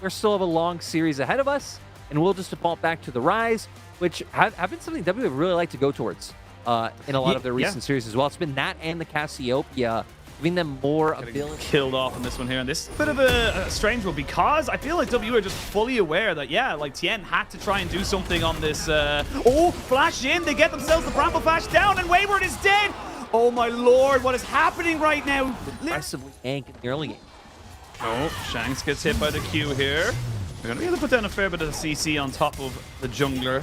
we still have a long series ahead of us, and we'll just default back to the Rise, which have been something W would really like to go towards in a lot of their recent series as well. It's been that and the Cassiopeia, giving them more ability. Killed off on this one here, and this is a bit of a strange one because I feel like W are just fully aware that, yeah, like Tien had to try and do something on this. Oh, flash in, they get themselves the Bramble Flash down, and Wayward is dead. Oh my lord, what is happening right now? Aggressively tank in the early game. Oh, Shanks gets hit by the Q here. They're going to be able to put down a fair bit of CC on top of the jungler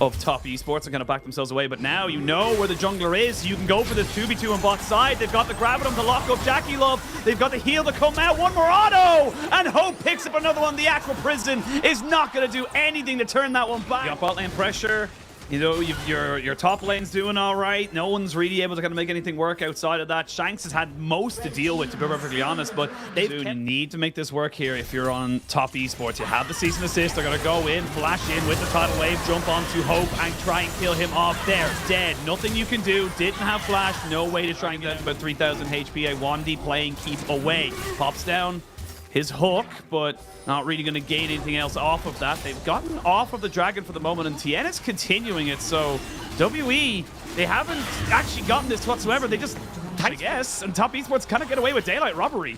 of top esports and kind of back themselves away. But now you know where the jungler is. You can go for this 2v2 on bot side. They've got the Gravitum to lock up Jackie Love. They've got the heal to come out. One more auto! And Hope picks up another one. The Aqua Prison is not going to do anything to turn that one back. You got bot lane pressure. You know, your top lane's doing all right. No one's really able to kind of make anything work outside of that. Shanks has had most to deal with, to be perfectly honest, but they need to make this work here if you're on top esports. You have the season assist. They're going to go in, flash in with the tidal wave, jump onto Hope, and try and kill him off there. Dead. Nothing you can do. Didn't have flash. No way to try and get about 3,000 HP. A 1D playing keep away. Pops down his hook, but not really going to gain anything else off of that. They've gotten off of the dragon for the moment, and Tien is continuing it. So WE, they haven't actually gotten this whatsoever. They just, I guess, and top esports kind of get away with daylight robbery.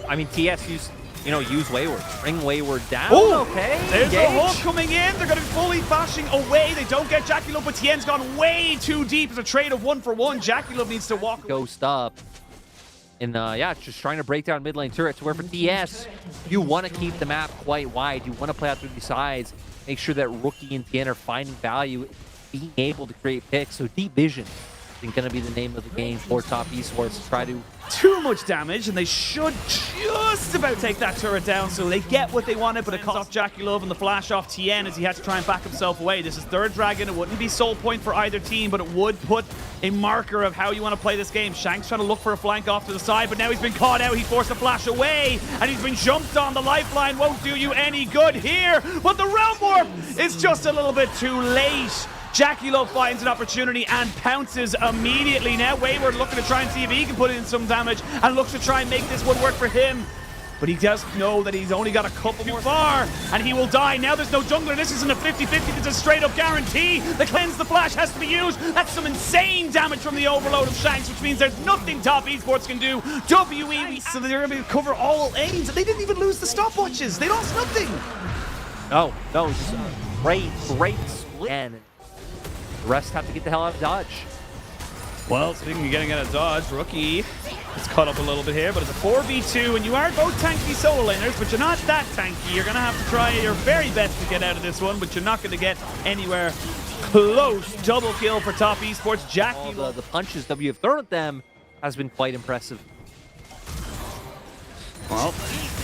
I mean, TS use Wayward, bring Wayward down. Oh, okay. There's the hook coming in. They're going to be fully bashing away. They don't get Jackie Love, but Tien's gone way too deep. It's a trade of 1-for-1. Jackie Love needs to walk. Ghost up. And yeah, just trying to break down mid lane turrets. Where for TS, you want to keep the map quite wide. You want to play out through the sides. Make sure that Rookie and Tien are finding value, being able to create picks. So Deep Vision is going to be the name of the game for top esports to try to. Too much damage, and they should just about take that turret down, so they get what they wanted, but it cost off Jackie Love and the flash off Tien as he had to try and back himself away. This is third dragon. It wouldn't be soul point for either team, but it would put a marker of how you want to play this game. Shanks trying to look for a flank off to the side, but now he's been caught out. He forced a flash away, and he's been jumped on. The lifeline won't do you any good here, but the Realm Warp is just a little bit too late. Jackie Love finds an opportunity and pounces immediately. Now Wayward looking to try and see if he can put in some damage and looks to try and make this one work for him. But he does know that he's only got a couple more far, and he will die. Now there's no jungler. This isn't a 50-50. It's a straight-up guarantee. The cleanse the flash has to be used. That's some insane damage from the overload of Shanks, which means there's nothing top esports can do. WE, so they're going to be able to cover all lanes. They didn't even lose the stopwatches. They lost nothing. No, just great split. And the rest have to get the hell out of Dodge. Well, speaking of getting out of Dodge, Rookie is caught up a little bit here, but it's a 4v2, and you are both tanky solo laners, but you're not that tanky. You're going to have to try your very best to get out of this one, but you're not going to get anywhere close. Double kill for top esports. Jackie. All the punches W have thrown at them has been quite impressive. Well,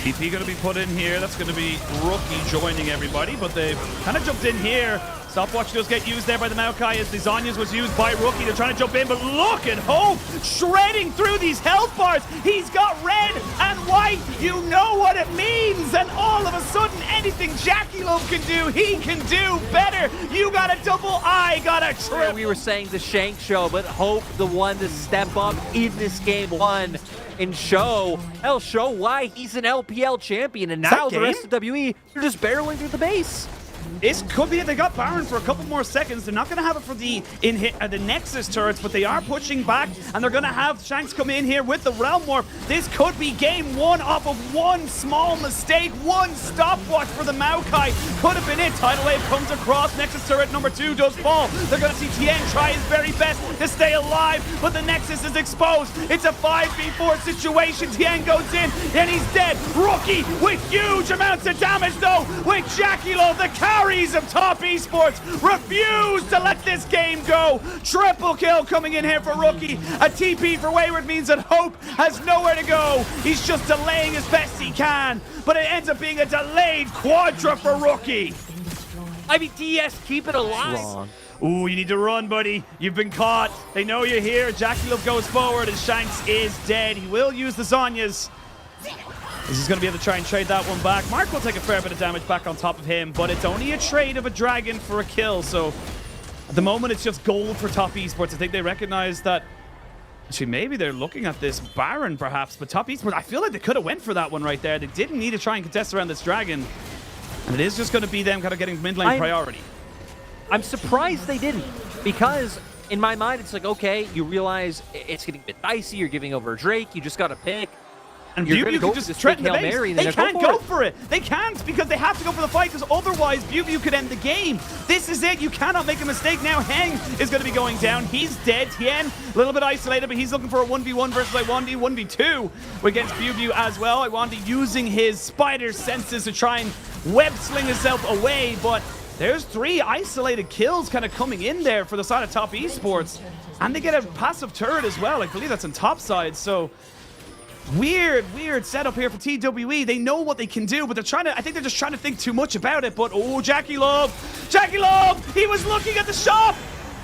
TP going to be put in here. That's going to be Rookie joining everybody, but they've kind of jumped in here. Stopwatch does get used there by the Maokai as the Zhonya's was used by Rookie. They're trying to jump in, but look at Hope shredding through these health bars. He's got red and white. You know what it means. And all of a sudden, anything Jackie Love can do, he can do better. You got a double, I got a triple. We were saying the Shank show, but Hope the one to step up in this game one and show why he's an LPL champion. And now the rest of WE, they're just barreling through the base. This could be it. They got Baron for a couple more seconds. They're not going to have it for the the Nexus turrets, but they are pushing back, and they're going to have Shanks come in here with the Realm Warp. This could be game one off of one small mistake, one stopwatch for the Maokai. Could have been it. Tidal Wave comes across. Nexus turret number 2 does fall. They're going to see Tien try his very best to stay alive, but the Nexus is exposed. It's a 5v4 situation. Tien goes in, and he's dead. Rookie with huge amounts of damage, though, with Jackie Love, the carries of top esports, refuse to let this game go. Triple kill coming in here for Rookie. A TP for Wayward means that Hope has nowhere to go. He's just delaying as best he can, but it ends up being a delayed quadra for Rookie. I mean, TES, keep it alive. Ooh, you need to run, buddy. You've been caught. They know you're here. Jackie Love goes forward, and Shanks is dead. He will use the Zhonya's. He's going to be able to try and trade that one back. Mark will take a fair bit of damage back on top of him, but it's only a trade of a dragon for a kill. So at the moment, it's just gold for top esports. I think they recognize that Actually, maybe they're looking at this Baron, perhaps, but top Esports, I feel like they could have went for that one right there. They didn't need to try and contest around this dragon. And it is just going to be them kind of getting mid lane priority. I'm surprised they didn't, because in my mind, it's like, okay, you realize it's getting a bit dicey. You're giving over Drake. You just got to pick. And you're Beauview can just threaten the base. They can't go for it. They can't, because they have to go for the fight, because otherwise Beauview could end the game. This is it. You cannot make a mistake now. Heng is going to be going down. He's dead. Tien, a little bit isolated, but he's looking for a 1v1 versus Iwandi, 1v2 against Beauview as well. Iwandi using his spider senses to try and web sling himself away, but there's 3 isolated kills kind of coming in there for the side of top Esports. And they get a passive turret as well. I believe that's on top side, so weird setup here for TWE. They know what they can do, but I think they're just trying to think too much about it. But oh, Jackie Love, he was looking at the shop.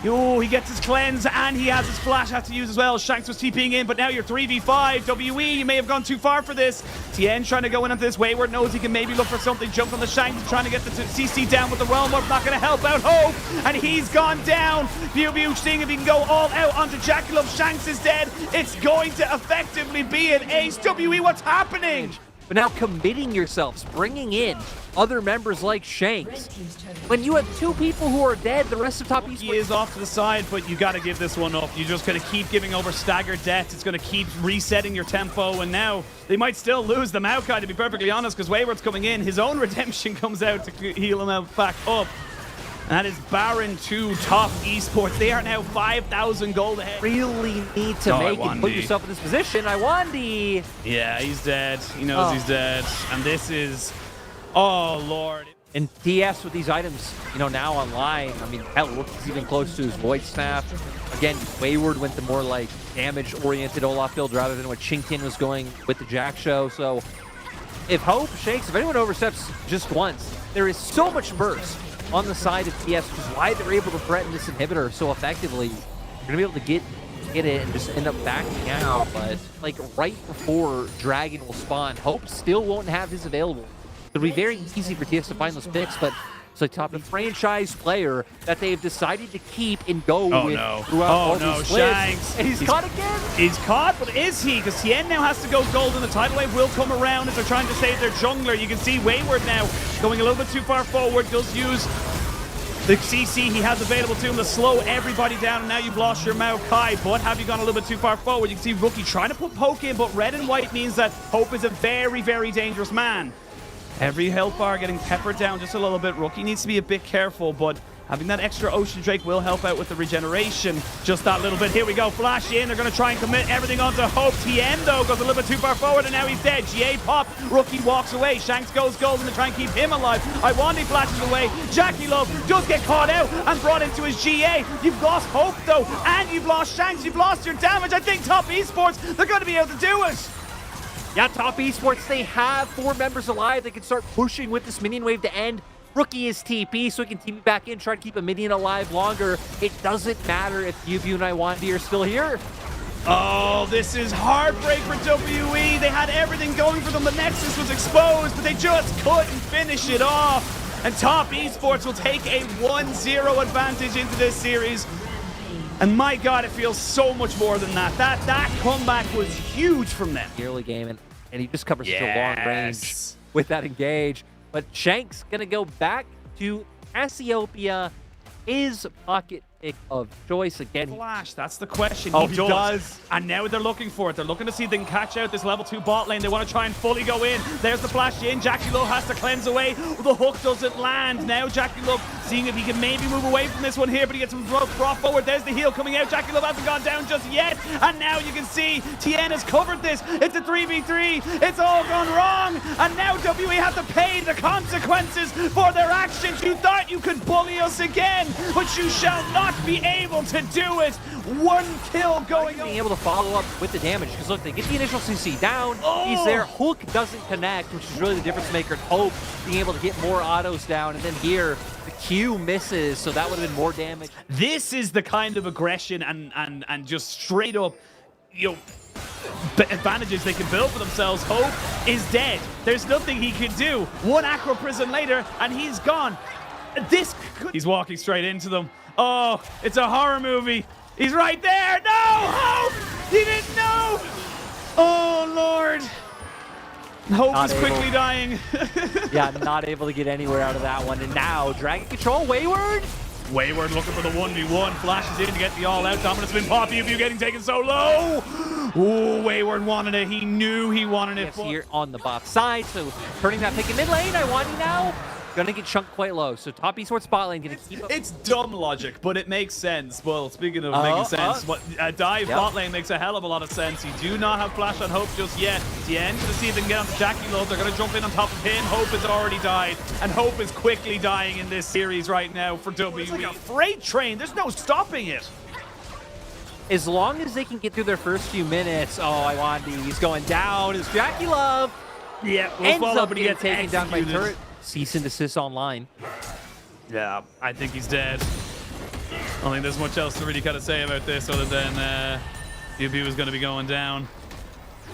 Oh, he gets his cleanse, and he has his flash has to use as well. Shanks was TPing in, but now you're 3v5. WE, you may have gone too far for this. Tien trying to go in at this. Wayward knows he can maybe look for something. Jump on the Shanks, trying to get the CC down with the Realm Warp. Not going to help out Hope, and he's gone down. Beauview seeing if he can go all out onto Jackie Love. Shanks is dead. It's going to effectively be an ace. WE, what's happening? But now committing yourselves, bringing in other members like Shanks. When you have 2 people who are dead, the rest of top Esports... He is off to the side, but you got to give this one up. You're just going to keep giving over staggered deaths. It's going to keep resetting your tempo, and now they might still lose the Maokai, to be perfectly honest, because Wayward's coming in. His own redemption comes out to heal him out back up. And that is Baron to top Esports. They are now 5,000 gold ahead. Really need to make it. Put yourself in this position. Iwandi. Yeah, he's dead. He knows he's dead. And this is... Oh, Lord. And TES with these items, now online. I mean, hell, Rookie's even close to his Void Staff. Again, Wayward went the more, like, damage-oriented Olaf build rather than what Chinktin was going with the Jack Show. So, if Hope, Shanks, if anyone oversteps just once, there is so much burst on the side of TES, which is why they're able to threaten this inhibitor so effectively. You're going to be able to get it and just end up backing out. But, like, right before Dragon will spawn, Hope still won't have his available. It'll be very easy for TES to find those picks, but it's like top of franchise player that they've decided to keep and go with throughout all these splits. Shanks. And he's caught again. He's caught, but is he? Because Tien now has to go gold, and the tidal wave will come around as they're trying to save their jungler. You can see Wayward now going a little bit too far forward. Does use the CC he has available to him to slow everybody down, and now you've lost your Maokai. But have you gone a little bit too far forward? You can see Rookie trying to put poke in, but red and white means that Hope is a very, very dangerous man. Every health bar getting peppered down just a little bit. Rookie needs to be a bit careful, but having that extra Ocean Drake will help out with the regeneration. Just that little bit. Here we go. Flash in. They're going to try and commit everything onto Hope. Tien, though, goes a little bit too far forward, and now he's dead. GA pop. Rookie walks away. Shanks goes golden to try and keep him alive. Iwandi flashes away. Jackie Love does get caught out and brought into his GA. You've lost Hope, though, and you've lost Shanks. You've lost your damage. I think top Esports, they're going to be able to do it. Yeah, top Esports, they have 4 members alive. They can start pushing with this minion wave to end. Rookie is TP, so he can TP back in, try to keep a minion alive longer. It doesn't matter if Beauview and Iwandi are still here. Oh, this is heartbreak for WE. They had everything going for them. The Nexus was exposed, but they just couldn't finish it off. And top Esports will take a 1-0 advantage into this series. And my God, it feels so much more than that. That comeback was huge from them. Early game, and he just covers such a long range with that engage. But Shanks gonna go back to Cassiopeia, his pocket pick of choice again. Flash, that's the question. Oh, he does. And now they're looking for it. They're looking to see if they can catch out this level 2 bot lane. They want to try and fully go in. There's the flash in. Jackie Love has to cleanse away. The hook doesn't land. Now Jackie Love seeing if he can maybe move away from this one here, but he gets some brought forward. There's the heal coming out. Jackie Love hasn't gone down just yet. And now you can see Tien has covered this. It's a 3v3. It's all gone wrong. And now WE have to pay the consequences for their actions. You thought you could bully us again, but you shall not be able to do it. 1 kill going on. Being able to follow up with the damage, because look, they get the initial CC down. He's there. Hook doesn't connect, which is really the difference maker. Hope being able to get more autos down, and then here the Q misses, so that would have been more damage. This is the kind of aggression and just straight up, advantages they can build for themselves. Hope is dead. There's nothing he can do. 1 Acro Prison later, and he's gone. He's walking straight into them. Oh, it's a horror movie. He's right there. No, Hope! He didn't know! Oh, Lord. Hope Not is quickly dying. Yeah, not able to get anywhere out of that one. And now, Dragon Control, Wayward. Wayward looking for the 1v1. Flashes in to get the all-out. Dominant spin. Pop Pew getting taken so low. Ooh, Wayward wanted it. He knew he wanted it. Yes, here on the bot side. So turning that pick in mid lane. Iwandi now gonna get chunked quite low. So top esports bot lane gonna keep up. It's dumb logic, but it makes sense. Well, speaking of making sense, what a dive bot lane makes a hell of a lot of sense. You do not have flash on Hope just yet. TN gonna see if they can get onto Jackie Love. They're gonna jump in on top of him. Hope has already died, and Hope is quickly dying in this series right now for WWE. It's like a freight train. There's no stopping it. As long as they can get through their first few minutes. Oh, Iwandi, he's going down. Is Jackie Love Yeah, ends up getting taken down by turret. Cease and desist online. Yeah, I think he's dead. I don't think there's much else to really kind of say about this other than UB was going to be going down.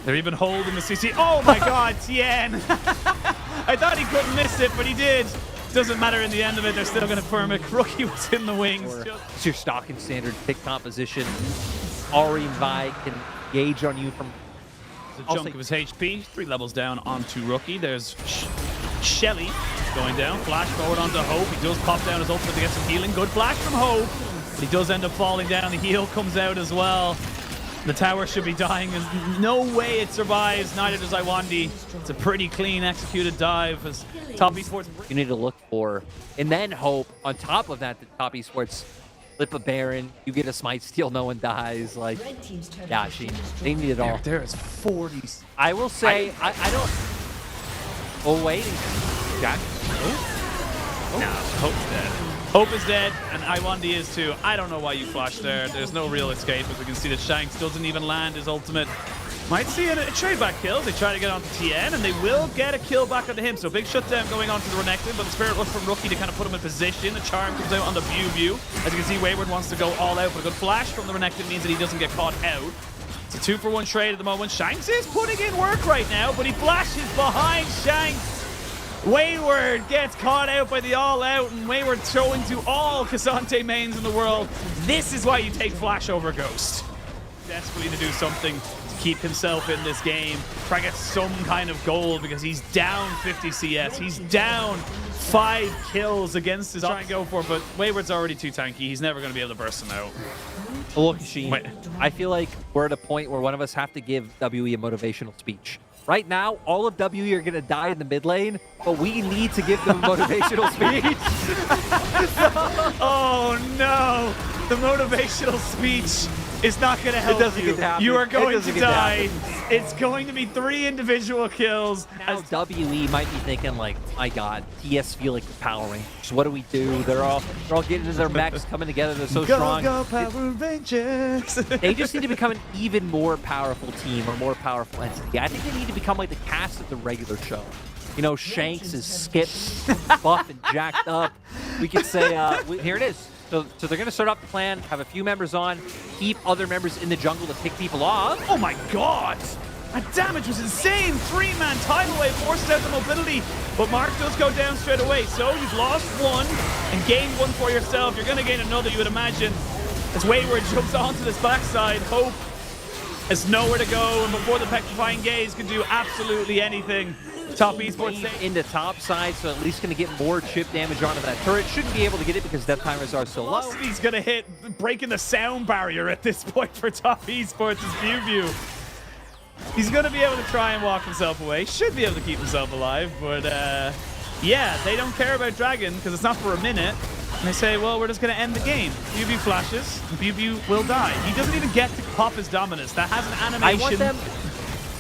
They're even holding the CC. Oh my God, Tien! I thought he couldn't miss it, but he did. Doesn't matter in the end of it. They're still going to firm it. Rookie was in the wings. It's your stock and standard pick composition. Ari and Vi can gauge on you from a chunk of his HP. 3 levels down onto Rookie. There's Shelly going down. Flash forward onto Hope. He does pop down his ultimate to get some healing. Good flash from Hope. But he does end up falling down. The heal comes out as well. The tower should be dying. There's no way it survives. Neither does Iwandi. It's a pretty clean executed dive as Top Esports. you need to look for. And then Hope, on top of that, the Top Esports flip a Baron. You get a smite steal, no one dies. Like, yeah, they need it all. There's 40s. I will say, I don't. Oh, wait. Jack. No, Hope's dead. Hope is dead, and Iwandi is too. I don't know why you flashed there. There's no real escape, as we can see that Shanks doesn't even land his ultimate. Might see a trade back kills. They try to get onto TN, and they will get a kill back onto him. So big shutdown going on to the Renekton, but the Spirit Rush from Rookie to kind of put him in position. The Charm comes out on the View. As you can see, Wayward wants to go all out, but a good flash from the Renekton means that he doesn't get caught out. It's a 2-for-1 trade at the moment. Shanks is putting in work right now, but he flashes behind Shanks. Wayward gets caught out by the all-out, and Wayward throwing to all Cassante mains in the world. This is why you take Flash over Ghost. Desperately to do something to keep himself in this game. Try to get some kind of gold because he's down 50 CS. He's down 5 kills against his. Try and go for it, but Wayward's already too tanky. He's never going to be able to burst him out. Look, Sheen, I feel like we're at a point where one of us have to give WE a motivational speech. Right now, all of WE are going to die in the mid lane, but we need to give them a motivational speech. Oh, no. The motivational speech is not going to help you. You are going to die. It's going to be 3 individual kills. Now WE might be thinking like, my God, TS feel like the Power Rangers. What do we do? They're all getting into their mechs, coming together. They're so strong. Go Power Rangers. They just need to become an even more powerful team or more powerful entity. I think they need to become like the cast of the regular show. You know, Shanks is skipped, buff, and jacked up. We could say, here it is. So they're going to start off the plan, have a few members on, keep other members in the jungle to pick people off. Oh my God! That damage was insane! 3-man tidal wave forces out the mobility, but Mark does go down straight away. So you've lost 1 and gained 1 for yourself. You're going to gain another, you would imagine. As Wayward jumps onto this backside, Hope has nowhere to go, and before the petrifying gaze can do absolutely anything. Top Esports into top side, so at least going to get more chip damage onto that turret. Shouldn't be able to get it because death timers are so low. He's going to hit, breaking the sound barrier at this point for Top Esports' View. He's going to be able to try and walk himself away. Should be able to keep himself alive, but yeah, they don't care about Dragon because it's not for a minute. And they say, well, we're just going to end the game. View flashes, and View will die. He doesn't even get to pop his dominance. That has an animation.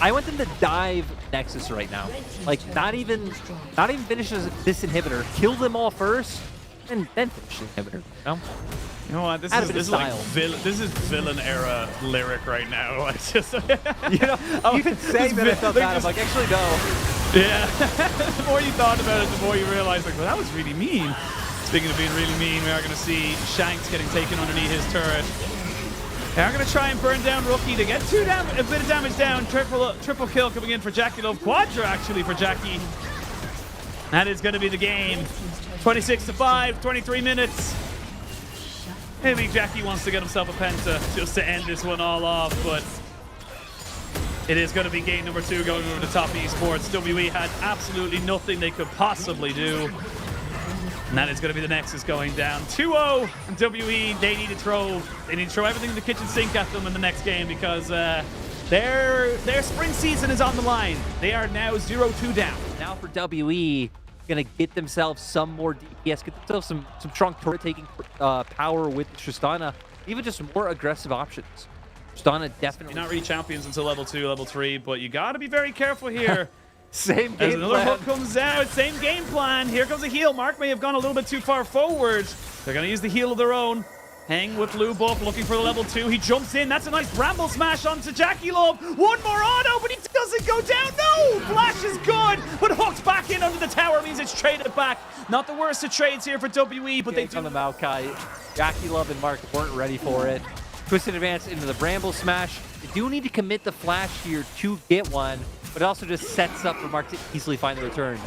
I want them to dive Nexus right now. Like, not even finish this inhibitor. Kill them all first, and then finish the inhibitor. You know what? This is like villain era lyric right now. It's just, you know, you can say that I felt bad. I'm like, actually, no. Yeah. The more you thought about it, the more you realize, like, well, that was really mean. Speaking of being really mean, we are going to see Shanks getting taken underneath his turret. They are going to try and burn down Rookie to get a bit of damage down. Triple kill coming in for Jackie Love. Quadra, actually, for Jackie. That is going to be the game. 26-5, 23 minutes. Maybe Jackie wants to get himself a penta just to end this one all off, but It is going to be game number 2 going over to top Esports. WE had absolutely nothing they could possibly do. And that is going to be the Nexus going down 2-0. And WE, they need to throw everything in the kitchen sink at them in the next game because their spring season is on the line. They are now 0-2 down. Now for WE, gonna get themselves some more DPS, get themselves some strong turret taking power with Tristana, even just more aggressive options. Tristana definitely. You're not really champions until level 2, level 3, but you got to be very careful here. Same As game another plan. hook comes out, same game plan. Here comes a heal. Mark may have gone a little bit too far forward. They're going to use the heal of their own. Hang with Lube up, looking for the level 2. He jumps in. That's a nice bramble smash onto Jackie Love. One more auto, but he doesn't go down. No! Flash is good, but hooked back in under the tower means it's traded back. Not the worst of trades here for WE, but they do. On the Maokai. Jackie Love and Mark weren't ready for it. Twisted advance into the bramble smash. They do need to commit the flash here to get one, but it also just sets up for Mark to easily find the return.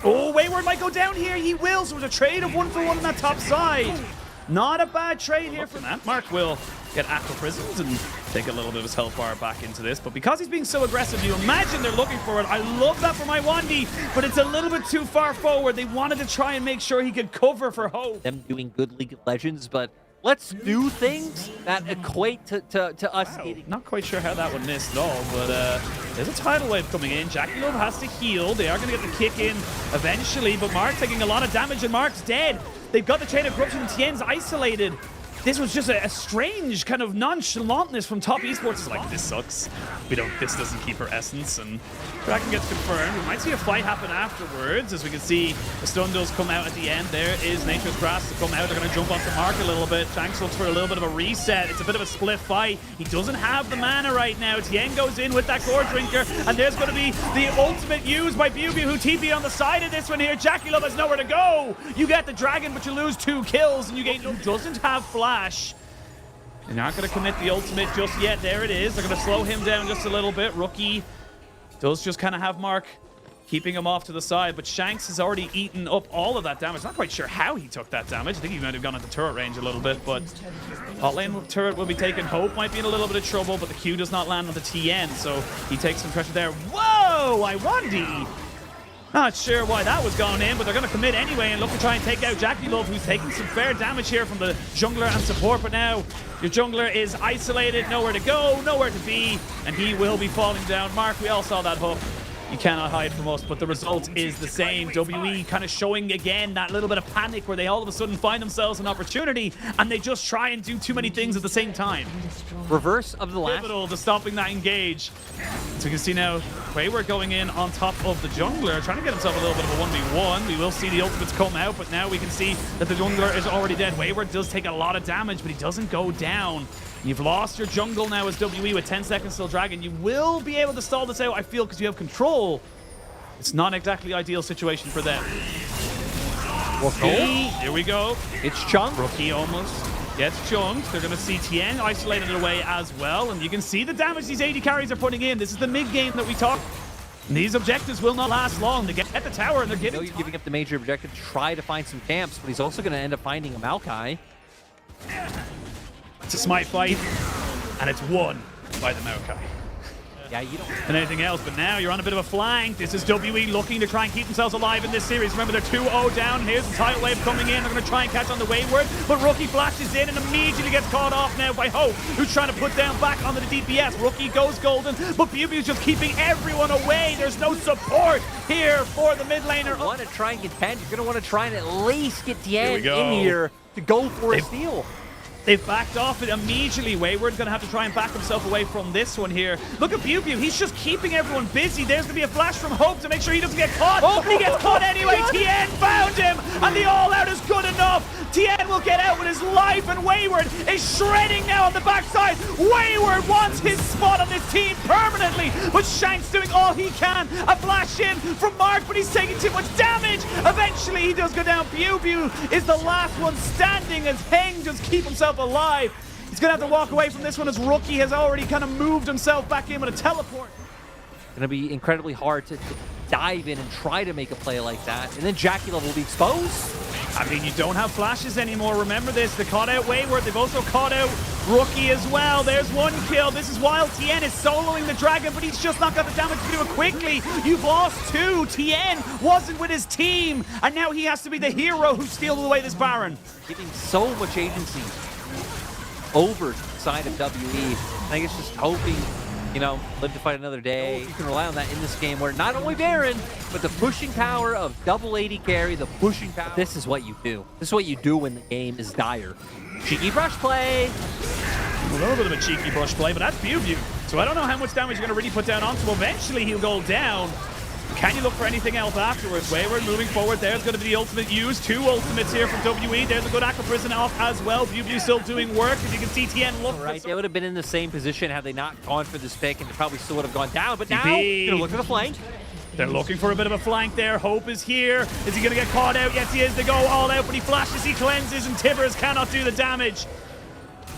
Oh, Wayward might go down here. He will. So it's a trade of 1-for-1 on that top side. Not a bad trade here for that. Mark will get aqua prisons and take a little bit of his health bar back into this. But because he's being so aggressive, you imagine they're looking for it. I love that for my Wandy, but it's a little bit too far forward. They wanted to try and make sure he could cover for Hope. Them doing good League of Legends, but let's do things that equate to us getting. Not quite sure how that one missed at all, but there's a tidal wave coming in. Jackie Love has to heal. They are going to get the kick in eventually, but Mark taking a lot of damage and Mark's dead. They've got the chain of corruption and Tien's isolated. This was just a strange kind of nonchalantness from top Esports. It's like, this sucks. This doesn't keep her essence, and Kraken gets confirmed. We might see a fight happen afterwards, as we can see the stun does come out at the end. There is Nature's Grass to come out. They're going to jump onto Mark a little bit. Shanks looks for a little bit of a reset. It's a bit of a split fight. He doesn't have the mana right now. Tien goes in with that core drinker, and there's going to be the ultimate used by Bubu, who TP on the side of this one here. Jackie Love has nowhere to go. You get the dragon, but you lose 2 kills, and you get who doesn't have flash. They're not going to commit the ultimate just yet. There it is. They're going to slow him down just a little bit. Rookie does just kind of have Mark keeping him off to the side, but Shanks has already eaten up all of that damage. Not quite sure how he took that damage. I think he might have gone into turret range a little bit, but hot lane turret will be taken. Hope might be in a little bit of trouble, but the Q does not land on the TN, so he takes some pressure there. Whoa! Iwandi! Not sure why that was going in, but they're going to commit anyway and look to try and take out Jackie Love, who's taking some fair damage here from the jungler and support. But now your jungler is isolated, nowhere to go, nowhere to be, and he will be falling down. Mark, we all saw that hook. You cannot hide from us, but the result is the same. WE kind of showing again that little bit of panic where they all of a sudden find themselves an opportunity and they just try and do too many things at the same time. Reverse of the last. Pivotal to stopping that engage. So you can see now Wayward going in on top of the jungler, trying to get himself a little bit of a 1v1. We will see the ultimates come out, but now we can see that the jungler is already dead. Wayward does take a lot of damage, but he doesn't go down. You've lost your jungle now as WE with 10 seconds till Dragon. You will be able to stall this out, I feel, because you have control. It's not exactly ideal situation for them. Rookie, here we go. It's Chung. Rookie almost gets chunked. They're going to see Tien isolated away as well, and you can see the damage these AD carries are putting in. This is the mid game that we talk. And these objectives will not last long. They get at the tower and they're giving. You're giving up the major objective to try to find some camps, but he's also going to end up finding a Maokai. It's a smite fight, and it's won by the Maokai. Yeah, you don't. And anything else, but now you're on a bit of a flank. This is WE looking to try and keep themselves alive in this series. Remember, they're 2-0 down. Here's the tidal wave coming in. They're going to try and catch on the Wayward, but Rookie flashes in and immediately gets caught off now by Hope, who's trying to put down back onto the DPS. Rookie goes golden, but Bubu's just keeping everyone away. There's no support here for the mid laner. You want to try and contend. You're going to want to try and at least get Tien go. in here to go for a steal. They've backed off it immediately. Wayward's going to have to try and back himself away from this one here. Look at Bubu. He's just keeping everyone busy. There's going to be a flash from Hope to make sure he doesn't get caught. Oh, but he gets caught anyway. Tien found him, and the all-out is good enough. Tien will get out with his life, and Wayward is shredding now on the backside. Wayward wants his spot on this team permanently, but Shank's doing all he can. A flash in from Mark, but he's taking too much damage. Eventually, he does go down. Bubu is the last one standing as Heng just keeps himself alive. He's gonna have to walk away from this one as Rookie has already kind of moved himself back in with a teleport. Gonna be incredibly hard to dive in and try to make a play like that, and then Jackie Love will be exposed. I mean, you don't have flashes anymore. Remember this. They caught out Wayward. They've also caught out Rookie as well. There's one kill. This is while TN is soloing the dragon, but he's just not got the damage to do it quickly. You've lost 2. TN wasn't with his team, and now he has to be the hero who steals away this Baron. Giving so much agency over to the side of WE. I think it's just hoping, you know, live to fight another day. You can rely on that in this game where not only Baron, but the pushing power of double AD carry, the pushing power. This is what you do. This is what you do when the game is dire. Cheeky brush play. A little bit of a cheeky brush play, but that's BuBu. So I don't know how much damage you're going to really put down onto him. Eventually, he'll go down. Can you look for anything else afterwards? Wayward moving forward. There's going to be the ultimate used. 2 ultimates here from WE. There's a good Aqua Prison off as well. BuBu still doing work. As you can see, TN look right. They would have been in the same position had they not gone for this pick, and they probably still would have gone down. But now, TP. gonna look at the flank. They're looking for a bit of a flank there. Hope is here. Is he going to get caught out? Yes, he is. They go all out, but he flashes, he cleanses, and Tibbers cannot do the damage.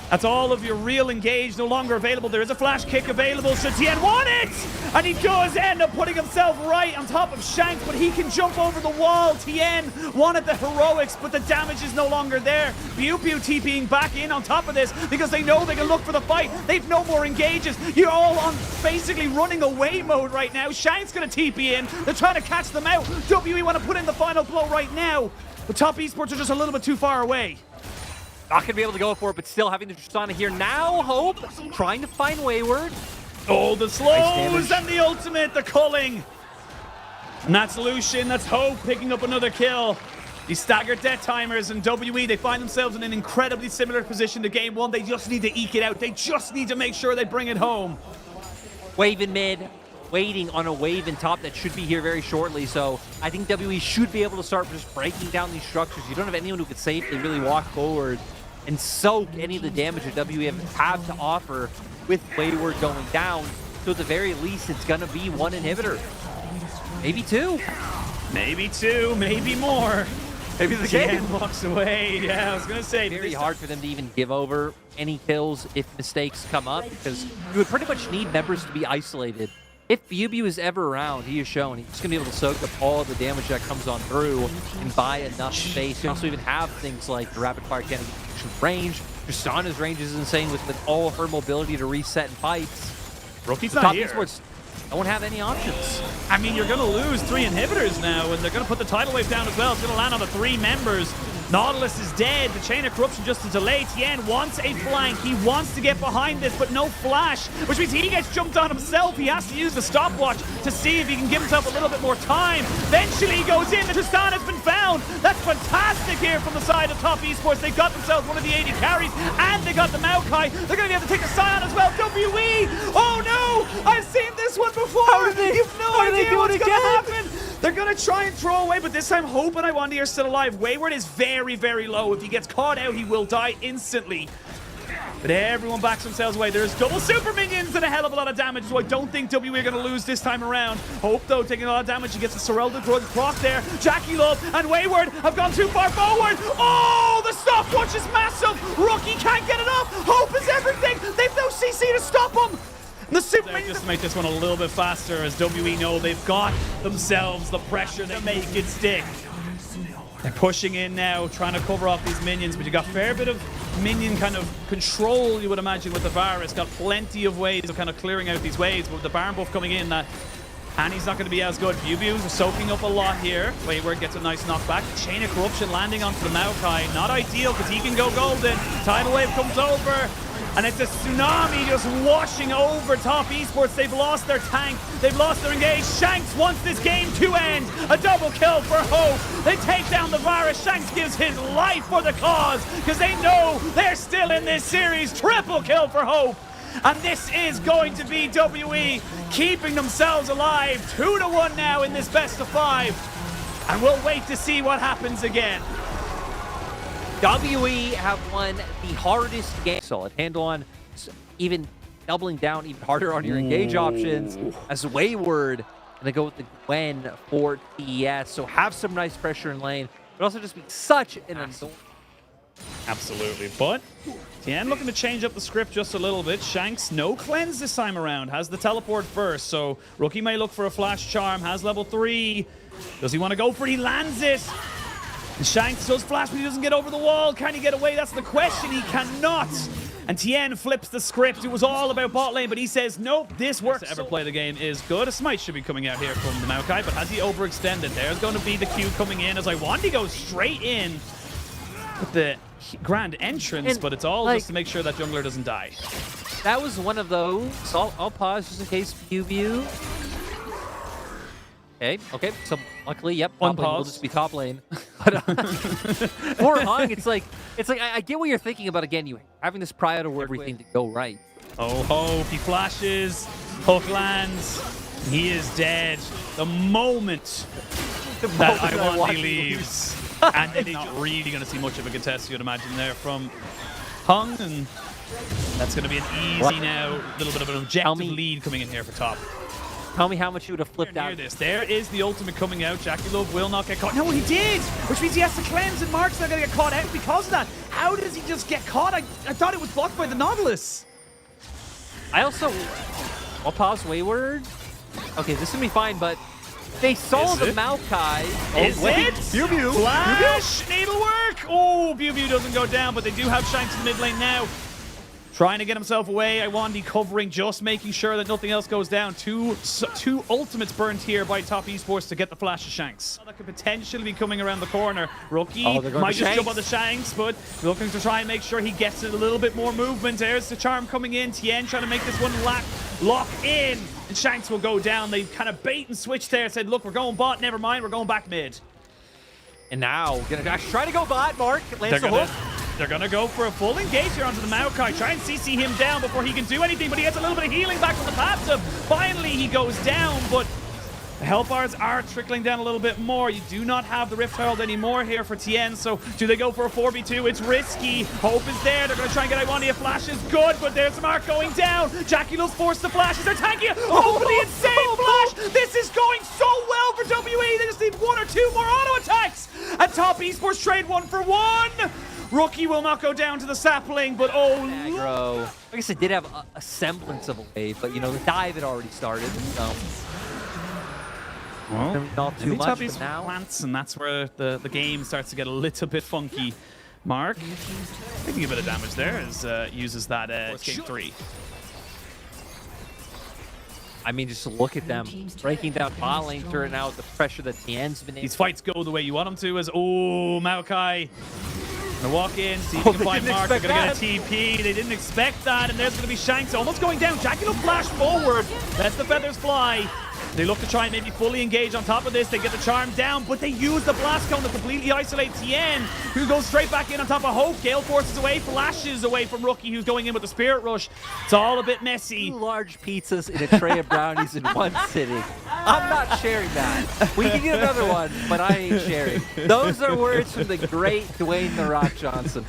That's all of your real engage no longer available. There is a flash kick available. So Tien won it! And he does end up putting himself right on top of Shanks, but he can jump over the wall. Tien wanted the heroics, but the damage is no longer there. BuBu TPing back in on top of this because they know they can look for the fight. They've no more engages. You're all on basically running away mode right now. Shanks gonna TP in. They're trying to catch them out. WE want to put in the final blow right now. But Top Esports are just a little bit too far away. Not going to be able to go for it, but still having the Tristana here. Now, Hope trying to find Wayward. Oh, the slows and the ultimate, the culling. And that's Lucian, that's Hope picking up another kill. These staggered death timers and WE, they find themselves in an incredibly similar position to game 1. They just need to eke it out. They just need to make sure they bring it home. Wave in mid, waiting on a wave in top that should be here very shortly. So I think WE should be able to start just breaking down these structures. You don't have anyone who could safely really walk forward and soak any of the damage that WE have to offer with Wayward going down. So at the very least, it's going to be 1 inhibitor. Maybe 2. Maybe 2, maybe more. Maybe the game walks away. Yeah, I was going to say. Very hard for them to even give over any kills if mistakes come up, because you would pretty much need members to be isolated. If BuBu is ever around, he is shown he's going to be able to soak up all the damage that comes on through and buy enough space. You also even have things like the rapid fire cannon range. Tristana's range is insane with all her mobility to reset in fights. Rookie's not here. Esports don't have any options. I mean, you're going to lose 3 inhibitors now, and they're going to put the tidal wave down as well. It's going to land on the 3 members. Nautilus is dead. The chain of corruption just a delay. Tien wants a flank. He wants to get behind this, but no flash, which means he gets jumped on himself. He has to use the stopwatch to see if he can give himself a little bit more time. Eventually he goes in. The Tristan has been found. That's fantastic here from the side of Top Esports. They got themselves one of the 80 carries, and they got the Maokai. They're going to be able to take the Scion as well. WE! Oh no! I've seen this one before! You've no idea what's going to happen! They're going to try and throw away, but this time Hope and Iwandi are still alive. Wayward is very, very low. If he gets caught out, he will die instantly. But everyone backs themselves away. There's double super minions and a hell of a lot of damage, so I don't think WE are going to lose this time around. Hope, though, taking a lot of damage. He gets the Sorrel to proc there. Jackie Love and Wayward have gone too far forward. Oh, the stopwatch is massive. Rookie can't get it up. Hope is everything. They've no CC to stop him. The super just to make this one a little bit faster, as WE know they've got themselves the pressure to make it stick. They're pushing in now, trying to cover off these minions, but you got a fair bit of minion kind of control, you would imagine, with the Varus. Got plenty of ways of kind of clearing out these waves, but with the Baron buff coming in, that Annie's not going to be as good. BuBu soaking up a lot here. Wayward gets a nice knockback. Chain of Corruption landing onto the Maokai. Not ideal, because he can go golden. Tidal wave comes over. And it's a tsunami just washing over Top Esports. They've lost their tank. They've lost their engage. Shanks wants this game to end. A double kill for Hope. They take down the Varus. Shanks gives his life for the cause because they know they're still in this series. Triple kill for Hope. And this is going to be WE keeping themselves alive. 2-1 now in this best of 5. And we'll wait to see what happens again. WE have won the hardest game. Solid handle on, even doubling down even harder on your engage options as Wayward. And they go with the Gwen for TES. So have some nice pressure in lane, but also just be such an annoying. Absolutely, but Tien looking to change up the script just a little bit. Shanks, no cleanse this time around, has the teleport first, so Rookie may look for a flash charm, has level 3. Does he want to go for it? He lands it. And Shanks does flash, but he doesn't get over the wall. Can he get away? That's the question. He cannot. And Tien flips the script. It was all about bot lane, but he says, nope, this works. To ever play the game is good. A smite should be coming out here from the Maokai, but has he overextended? There's going to be the Q coming in as Iwandi goes straight in with the grand entrance, And, but it's all like, just to make sure that jungler doesn't die. That was one of those. I'll pause just in case view. Okay. So luckily, yep, top lane will just be top lane. But for Hung, it's like I get what you're thinking about. Again, you having this prior to everything to go right. Oh ho! He flashes, hook lands. He is dead. The moment that Iwandi leaves, and they're not really going to see much of a contest, you'd imagine there from Hung, and that's going to be an easy now, little bit of an objective lead coming in here for top. Tell me how much you would have flipped out. There is the ultimate coming out. Jackie Love will not get caught. No, he did! Which means he has to cleanse, and Mark's not going to get caught out because of that. How does he just get caught? I thought it was blocked by the Nautilus. I'll pause Wayward. Okay, this is going to be fine, but they saw the Maokai. Is it? Pew. Flash! Needlework! Oh, Pew doesn't go down, but they do have Shanks in the mid lane now. Trying to get himself away. Iwandi covering, just making sure that nothing else goes down. Two ultimates burned here by Top Esports to get the flash of Shanks. That could potentially be coming around the corner. Rookie might just jump on the Shanks, but looking to try and make sure he gets it a little bit more movement. There's the charm coming in. Tien trying to make this one lock in, and Shanks will go down. They kind of bait and switch there. Said, look, we're going bot. Never mind, we're going back mid. And now, gonna try to go bot, Mark. Lands the hook. They're going to go for a full engage here onto the Maokai. Try and CC him down before he can do anything, but he gets a little bit of healing back from the passive. Finally, he goes down, but the health bars are trickling down a little bit more. You do not have the Rift Herald anymore here for Tien, so do they go for a 4v2? It's risky. Hope is there. They're going to try and get Iwandi. A flash is good, but there's Mark going down. Jackie Love's forced the flash. They're tanking it. Oh, the insane flash! This is going so well for WE. They just need one or two more auto attacks. And Top Esports trade 1-for-1. Rookie will not go down to the sapling, but aggro. I guess it did have a semblance of a wave, but you know the dive had already started. So well, not too much. But now plants, and that's where the game starts to get a little bit funky. Mark taking a bit of damage there as uses that escape 3. I mean, just look at them breaking down bot lane turret now with the pressure that Tien's been in. These fights go the way you want them to. As Maokai. Gonna walk in, see if he can find Mark. They're gonna get a TP. They didn't expect that, and there's gonna be Shanks almost going down. Jackie will flash forward. Lets the feathers fly. They look to try and maybe fully engage on top of this. They get the charm down, but they use the blast cone to completely isolate Tien, who goes straight back in on top of Hope. Gale forces away, flashes away from Rookie, who's going in with the Spirit Rush. It's all a bit messy. 2 large pizzas in a tray of brownies in one sitting. I'm not sharing that. We can get another one, but I ain't sharing. Those are words from the great Dwayne "The Rock" Johnson.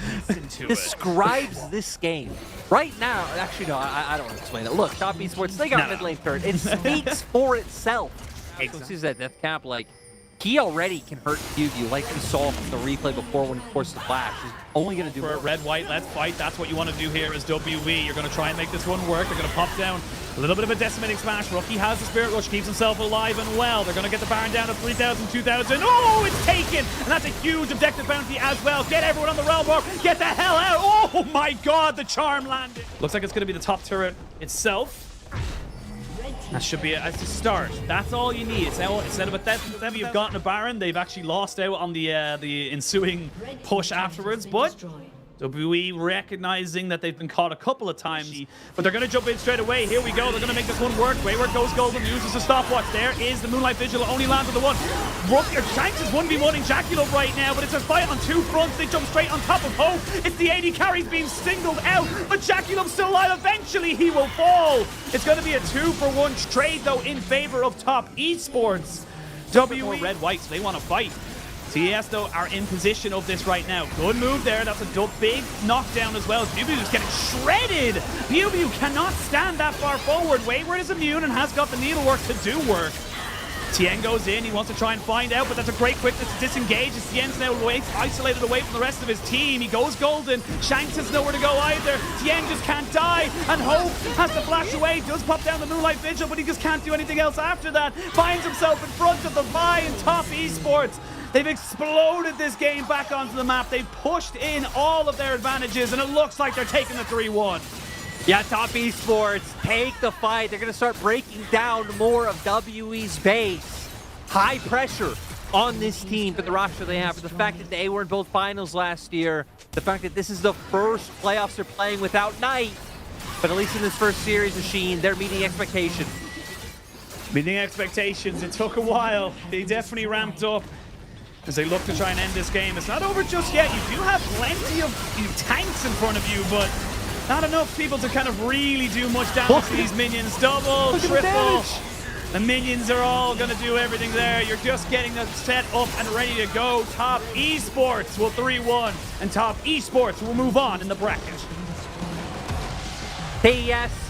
Describes this game. Right now, actually, no, I don't want to explain it. Look, Top Esports, they got mid lane turret. It speaks for itself. Exactly. Sees that death cap, like, he already can hurt QB, like we saw from the replay before when he forced the flash. He's only going to do for more. Red, white, let's fight. That's what you want to do here as WE. You're going to try and make this one work. They're going to pop down a little bit of a decimating smash. Rookie has the Spirit Rush, keeps himself alive and well. They're going to get the Baron down to 3,000, 2,000. Oh, it's taken! And that's a huge objective bounty as well. Get everyone on the realm walk. Get the hell out. Oh my god, the charm landed. Looks like it's going to be the top turret itself. That should be a start. That's all you need. Instead of a them you've gotten a Baron, they've actually lost out on the ensuing push afterwards. But WE recognizing that they've been caught a couple of times, but they're going to jump in straight away. Here we go. They're going to make this one work. Wayward goes golden, uses the stopwatch. There is the Moonlight Vigil. Only lands on the one. Shanks is 1v1ing Jackie Love right now, but it's a fight on 2 fronts. They jump straight on top of Hope. It's the AD carries being singled out, but Jackie Love's still alive. Eventually, he will fall. It's going to be a 2-for-1 trade, though, in favor of Top Esports. WE red, white, so they want to fight. TES, though, are in position of this right now. Good move there. That's a big knockdown as well. Bubu's getting shredded. Bubu cannot stand that far forward. Wayward is immune and has got the needlework to do work. Tien goes in. He wants to try and find out, but that's a great quickness to disengage. As Tien's now isolated away from the rest of his team. He goes golden. Shanks has nowhere to go either. Tien just can't die. And Hope has to flash away. Does pop down the Moonlight Vigil, but he just can't do anything else after that. Finds himself in front of the Vi and Top Esports. They've exploded this game back onto the map. They've pushed in all of their advantages, and it looks like they're taking the 3-1. Yeah, Top Esports take the fight. They're going to start breaking down more of WE's base. High pressure on this team for the roster they have, for the fact that they were in both finals last year, the fact that this is the first playoffs they're playing without Knight. But at least in this first series, Machine, they're meeting expectations. Meeting expectations. It took a while. They definitely ramped up as they look to try and end this game. It's not over just yet. You do have plenty of tanks in front of you, but not enough people to kind of really do much damage to these minions. Double, triple. The minions are all going to do everything there. You're just getting them set up and ready to go. Top Esports will 3-1, and Top Esports will move on in the bracket. TES